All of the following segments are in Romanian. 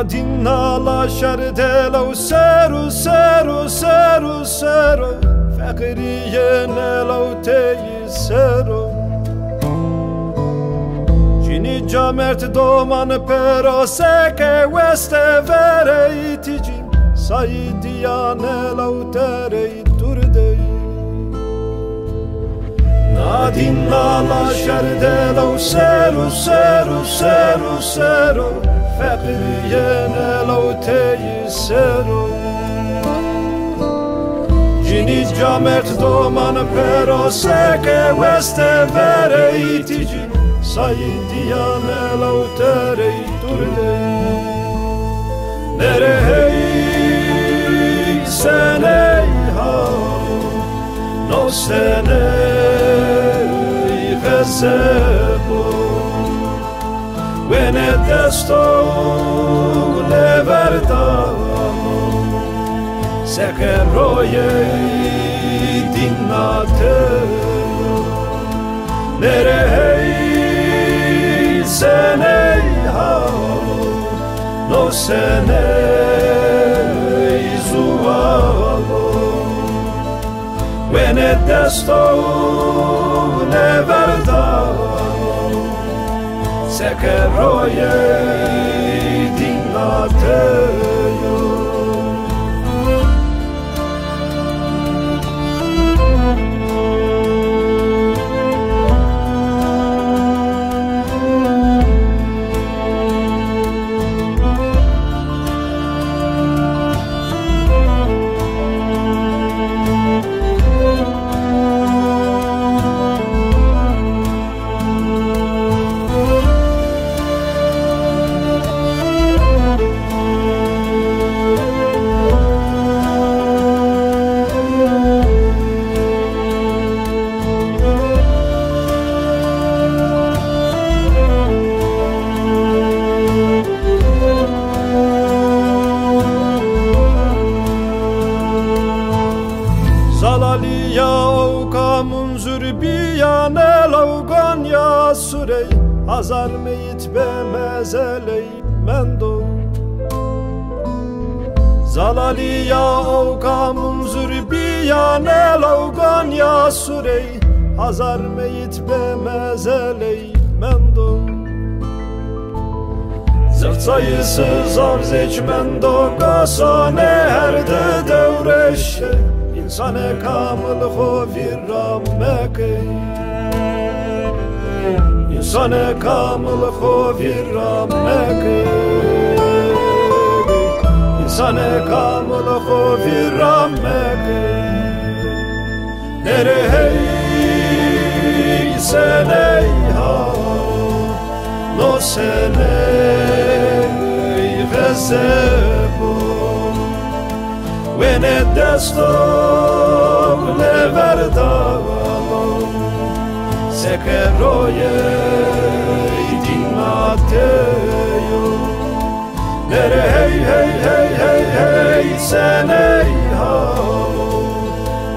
نادينا لا شردلو سرو سرو سرو سرو فقري نلو تي سرو جيني جامرت دومان pero سكه وست vereytici سايديا نلو تري دردي نادينا لا شردلو سرو سرو سرو سرو فقرينا لو تيسرو جيني جامرت دومان pero سكه وست vereytici سايديانا لو تري دردي نرهي سنيها نو سني غزبو Venedesto le verdamo se che roie dinnate nerei se nei ha no se nei zuavo Venedesto le verdamo se che roie dinnate Hazar meyit be mezeley mendo Zalali ya avkamun zürbiya ne lavgan ya surey Hazar meyit be mezeley mendo Zırt sayısız avzeç mendo Gasane herde devreşe İnsane kamıl hovirram mekey İnsane kamıl hovirram mekey İnsane kamıl hovirram mekey Nerehey seney ha No seney gazebo Venedesto le verdamo Se che roie dinnateyo Nere hey hey hey hey hey seney ha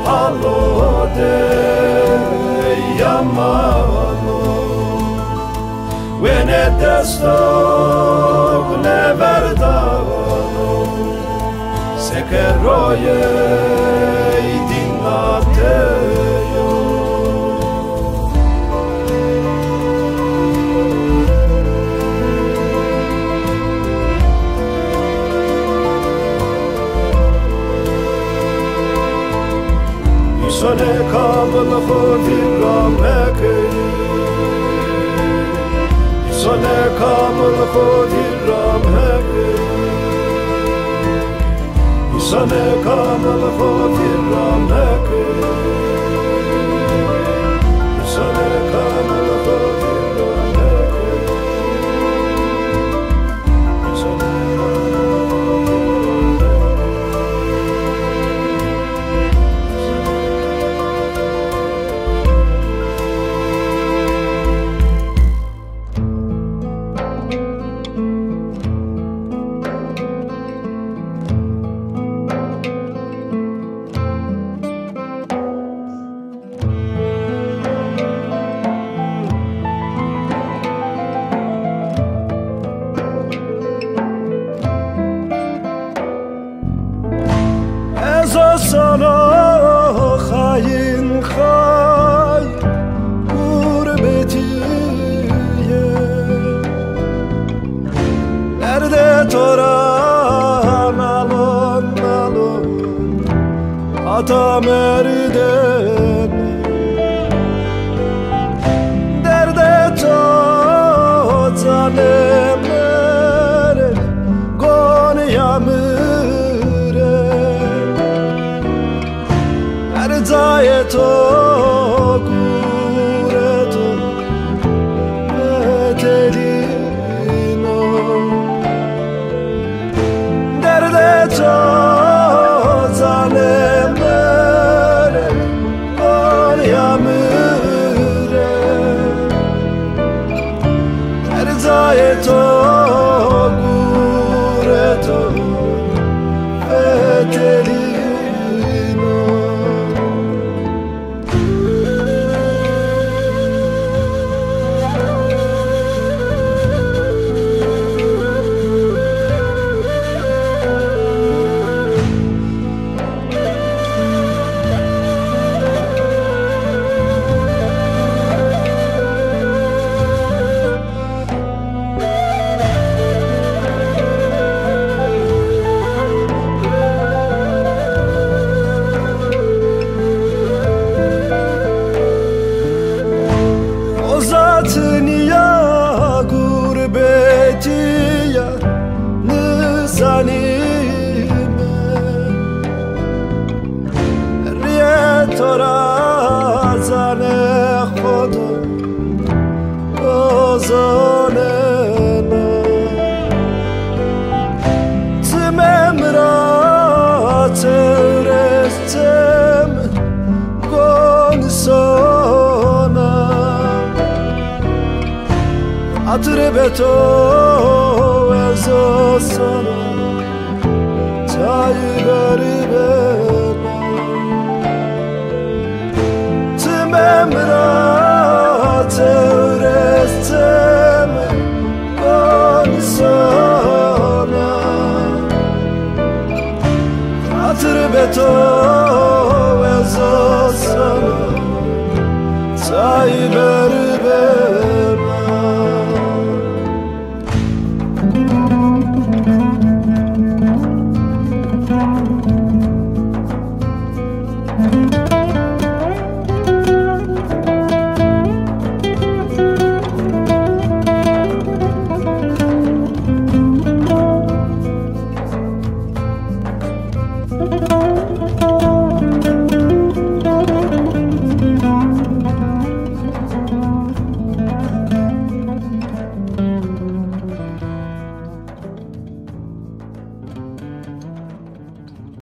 Hallo de yamano Venedesto le verdamo Se che roie dinnateyo İnsane kamıl hovirram mekey İnsane kamıl hovirram mekey İnsane kamıl hovirram mekey İnsane kamıl hovirram mekey İnsane toran alon alon Ata merden Derde to zanem mere Gon yamure Erzaye to kureto Metelino Derde to zanem mere Gon yamure Erzaye to kureto Metelino Zatniya gurbetiya nizanime Rietora zane khodo ozanena Zmemra terestem gonsona Atrebeto ezo sana